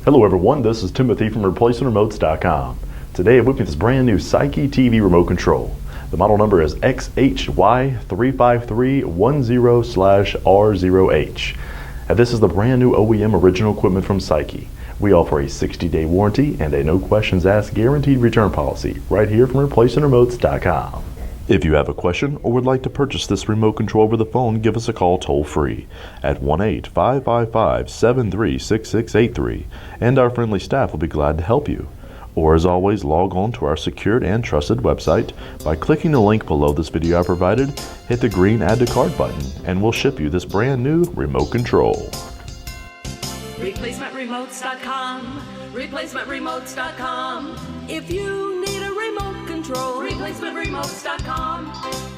Hello everyone, this is Timothy from ReplacementRemotes.com. Today I'm with you this brand new SEIKI TV remote control. The model number is XHY35310/R0H. And this is the brand new OEM original equipment from SEIKI. We offer a 60-day warranty and a no questions asked guaranteed return policy right here from ReplacementRemotes.com. If you have a question or would like to purchase this remote control over the phone, give us a call toll free at 1-855-553-6683 and our friendly staff will be glad to help you. Or as always, log on to our secured and trusted website by clicking the link below this video I provided, hit the green add to cart button, and we'll ship you this brand new remote control. ReplacementRemotes.com, ReplacementRemotes.com. If you need a remote control, ReplacementRemotes.com.